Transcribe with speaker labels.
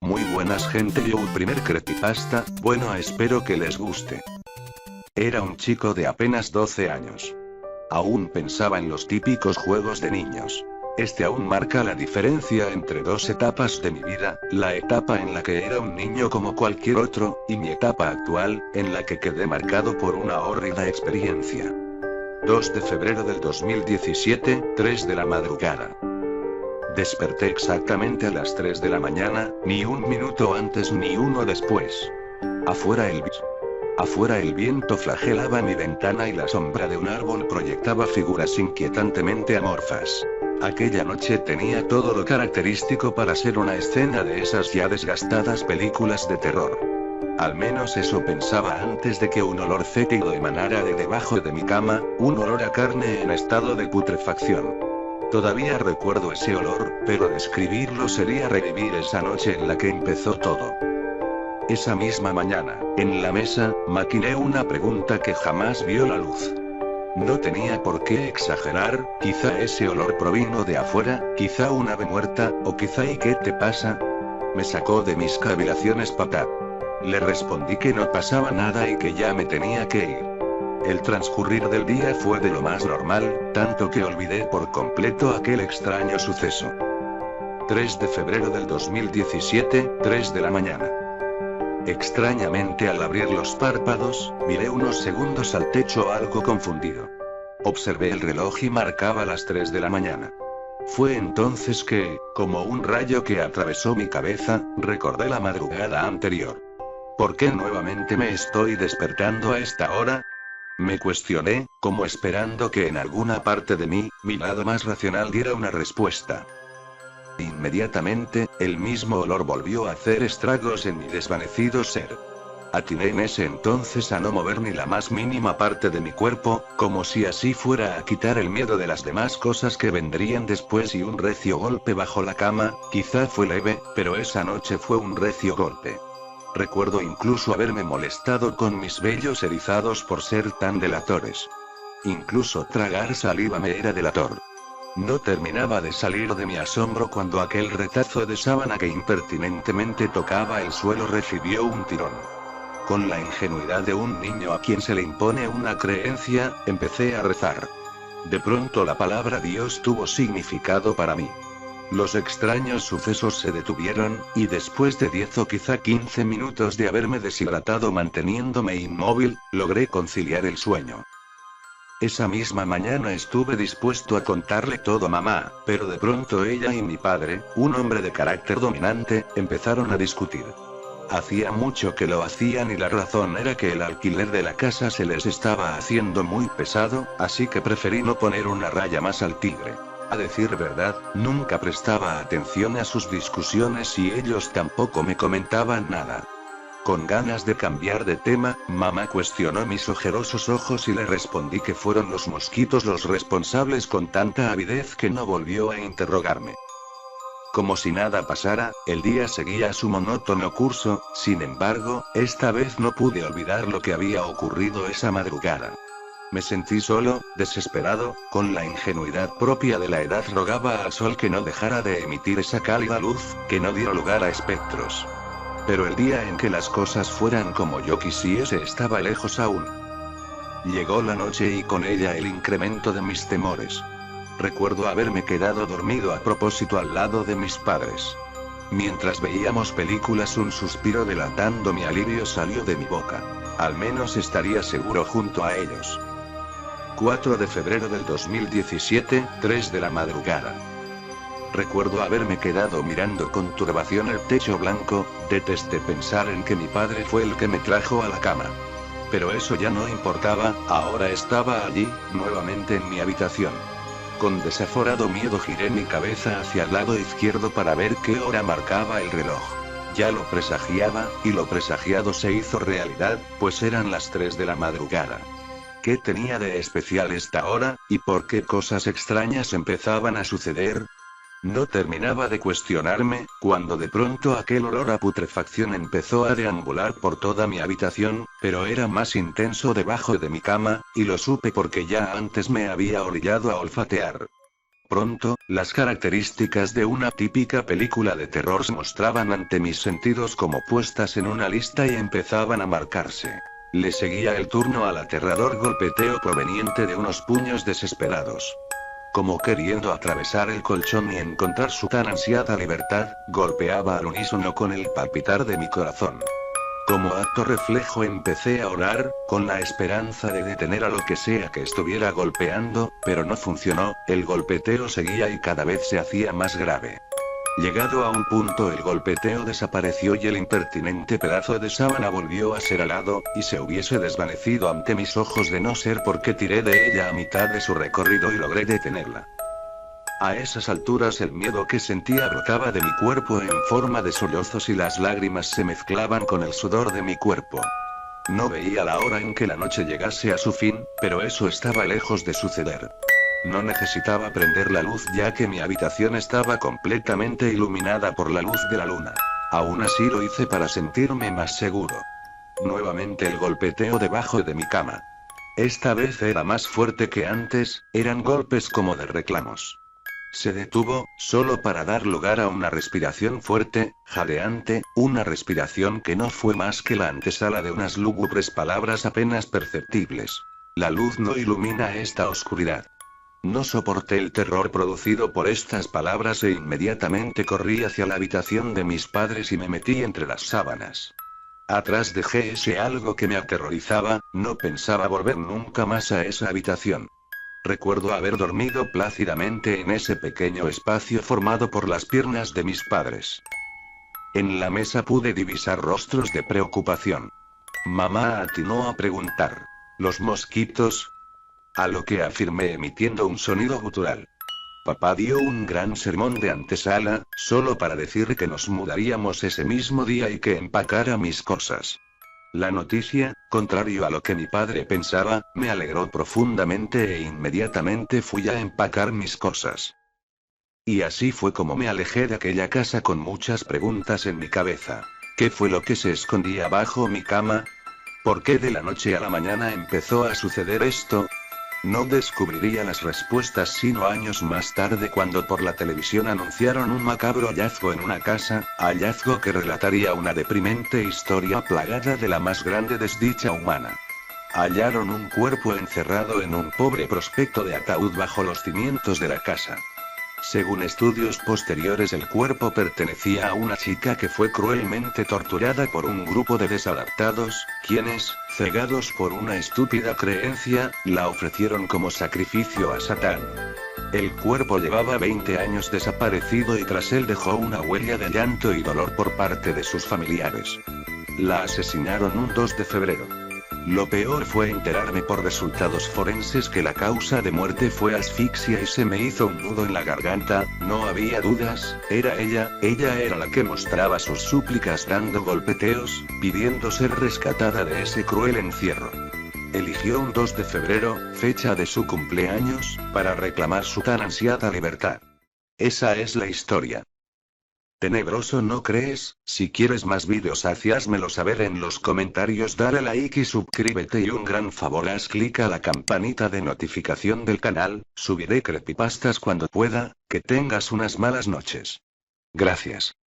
Speaker 1: Muy buenas gente, yo primer creepypasta, bueno espero que les guste. Era un chico de apenas 12 años. Aún pensaba en los típicos juegos de niños. Este aún marca la diferencia entre dos etapas de mi vida, la etapa en la que era un niño como cualquier otro, y mi etapa actual, en la que quedé marcado por una horrenda experiencia. 2 de febrero del 2017, 3 de la madrugada. Desperté exactamente a las 3 de la mañana, ni un minuto antes ni uno después. Afuera el viento flagelaba mi ventana y la sombra de un árbol proyectaba figuras inquietantemente amorfas. Aquella noche tenía todo lo característico para ser una escena de esas ya desgastadas películas de terror. Al menos eso pensaba antes de que un olor fétido emanara de debajo de mi cama, un olor a carne en estado de putrefacción. Todavía recuerdo ese olor, pero describirlo sería revivir esa noche en la que empezó todo. Esa misma mañana, en la mesa, maquiné una pregunta que jamás vio la luz. No tenía por qué exagerar, quizá ese olor provino de afuera, quizá un ave muerta, o quizá ¿y qué te pasa? Me sacó de mis cavilaciones Patap. Le respondí que no pasaba nada y que ya me tenía que ir. El transcurrir del día fue de lo más normal, tanto que olvidé por completo aquel extraño suceso. 3 de febrero del 2017, 3 de la mañana. Extrañamente al abrir los párpados, miré unos segundos al techo algo confundido. Observé el reloj y marcaba las 3 de la mañana. Fue entonces que, como un rayo que atravesó mi cabeza, recordé la madrugada anterior. ¿Por qué nuevamente me estoy despertando a esta hora? Me cuestioné, como esperando que en alguna parte de mí, mi lado más racional diera una respuesta. Inmediatamente, el mismo olor volvió a hacer estragos en mi desvanecido ser. Atiné en ese entonces a no mover ni la más mínima parte de mi cuerpo, como si así fuera a quitar el miedo de las demás cosas que vendrían después y un recio golpe bajo la cama, quizá fue leve, pero esa noche fue un recio golpe. Recuerdo incluso haberme molestado con mis vellos erizados por ser tan delatores. Incluso tragar saliva me era delator. No terminaba de salir de mi asombro cuando aquel retazo de sábana que impertinentemente tocaba el suelo recibió un tirón. Con la ingenuidad de un niño a quien se le impone una creencia, empecé a rezar. De pronto la palabra Dios tuvo significado para mí. Los extraños sucesos se detuvieron, y después de 10 o quizá 15 minutos de haberme deshidratado manteniéndome inmóvil, logré conciliar el sueño. Esa misma mañana estuve dispuesto a contarle todo a mamá, pero de pronto ella y mi padre, un hombre de carácter dominante, empezaron a discutir. Hacía mucho que lo hacían y la razón era que el alquiler de la casa se les estaba haciendo muy pesado, así que preferí no poner una raya más al tigre. A decir verdad, nunca prestaba atención a sus discusiones y ellos tampoco me comentaban nada. Con ganas de cambiar de tema, mamá cuestionó mis ojerosos ojos y le respondí que fueron los mosquitos los responsables con tanta avidez que no volvió a interrogarme. Como si nada pasara, el día seguía su monótono curso, sin embargo, esta vez no pude olvidar lo que había ocurrido esa madrugada. Me sentí solo, desesperado, con la ingenuidad propia de la edad rogaba al sol que no dejara de emitir esa cálida luz, que no diera lugar a espectros. Pero el día en que las cosas fueran como yo quisiese estaba lejos aún. Llegó la noche y con ella el incremento de mis temores. Recuerdo haberme quedado dormido a propósito al lado de mis padres. Mientras veíamos películas un suspiro delatando mi alivio salió de mi boca. Al menos estaría seguro junto a ellos. 4 de febrero del 2017, 3 de la madrugada. Recuerdo haberme quedado mirando con turbación el techo blanco, detesté pensar en que mi padre fue el que me trajo a la cama. Pero eso ya no importaba, ahora estaba allí, nuevamente en mi habitación. Con desaforado miedo giré mi cabeza hacia el lado izquierdo para ver qué hora marcaba el reloj. Ya lo presagiaba, y lo presagiado se hizo realidad, pues eran las 3 de la madrugada. ¿Qué tenía de especial esta hora, y por qué cosas extrañas empezaban a suceder? No terminaba de cuestionarme, cuando de pronto aquel olor a putrefacción empezó a deambular por toda mi habitación, pero era más intenso debajo de mi cama, y lo supe porque ya antes me había orillado a olfatear. Pronto, las características de una típica película de terror se mostraban ante mis sentidos como puestas en una lista y empezaban a marcarse. Le seguía el turno al aterrador golpeteo proveniente de unos puños desesperados. Como queriendo atravesar el colchón y encontrar su tan ansiada libertad, golpeaba al unísono con el palpitar de mi corazón. Como acto reflejo empecé a orar, con la esperanza de detener a lo que sea que estuviera golpeando, pero no funcionó, el golpeteo seguía y cada vez se hacía más grave. Llegado a un punto el golpeteo desapareció y el impertinente pedazo de sábana volvió a ser alado, y se hubiese desvanecido ante mis ojos de no ser porque tiré de ella a mitad de su recorrido y logré detenerla. A esas alturas el miedo que sentía brotaba de mi cuerpo en forma de sollozos y las lágrimas se mezclaban con el sudor de mi cuerpo. No veía la hora en que la noche llegase a su fin, pero eso estaba lejos de suceder. No necesitaba prender la luz ya que mi habitación estaba completamente iluminada por la luz de la luna. Aún así lo hice para sentirme más seguro. Nuevamente el golpeteo debajo de mi cama. Esta vez era más fuerte que antes, eran golpes como de reclamos. Se detuvo, solo para dar lugar a una respiración fuerte, jadeante, una respiración que no fue más que la antesala de unas lúgubres palabras apenas perceptibles. La luz no ilumina esta oscuridad. No soporté el terror producido por estas palabras e inmediatamente corrí hacia la habitación de mis padres y me metí entre las sábanas. Atrás dejé ese algo que me aterrorizaba, no pensaba volver nunca más a esa habitación. Recuerdo haber dormido plácidamente en ese pequeño espacio formado por las piernas de mis padres. En la mesa pude divisar rostros de preocupación. Mamá atinó a preguntar: ¿los mosquitos? A lo que afirmé emitiendo un sonido gutural. Papá dio un gran sermón de antesala, solo para decir que nos mudaríamos ese mismo día y que empacara mis cosas. La noticia, contrario a lo que mi padre pensaba, me alegró profundamente e inmediatamente fui a empacar mis cosas. Y así fue como me alejé de aquella casa con muchas preguntas en mi cabeza. ¿Qué fue lo que se escondía bajo mi cama? ¿Por qué de la noche a la mañana empezó a suceder esto? No descubriría las respuestas sino años más tarde cuando por la televisión anunciaron un macabro hallazgo en una casa, hallazgo que relataría una deprimente historia plagada de la más grande desdicha humana. Hallaron un cuerpo encerrado en un pobre prospecto de ataúd bajo los cimientos de la casa. Según estudios posteriores, el cuerpo pertenecía a una chica que fue cruelmente torturada por un grupo de desadaptados, quienes, cegados por una estúpida creencia, la ofrecieron como sacrificio a Satán. El cuerpo llevaba 20 años desaparecido y tras él dejó una huella de llanto y dolor por parte de sus familiares. La asesinaron un 2 de febrero. Lo peor fue enterarme por resultados forenses que la causa de muerte fue asfixia y se me hizo un nudo en la garganta, no había dudas, era ella era la que mostraba sus súplicas dando golpeteos, pidiendo ser rescatada de ese cruel encierro. Eligió un 2 de febrero, fecha de su cumpleaños, para reclamar su tan ansiada libertad. Esa es la historia. Tenebroso, ¿no crees? Si quieres más vídeos así házmelo saber en los comentarios, dale like y suscríbete y un gran favor haz clic a la campanita de notificación del canal, subiré creepypastas cuando pueda, que tengas unas malas noches. Gracias.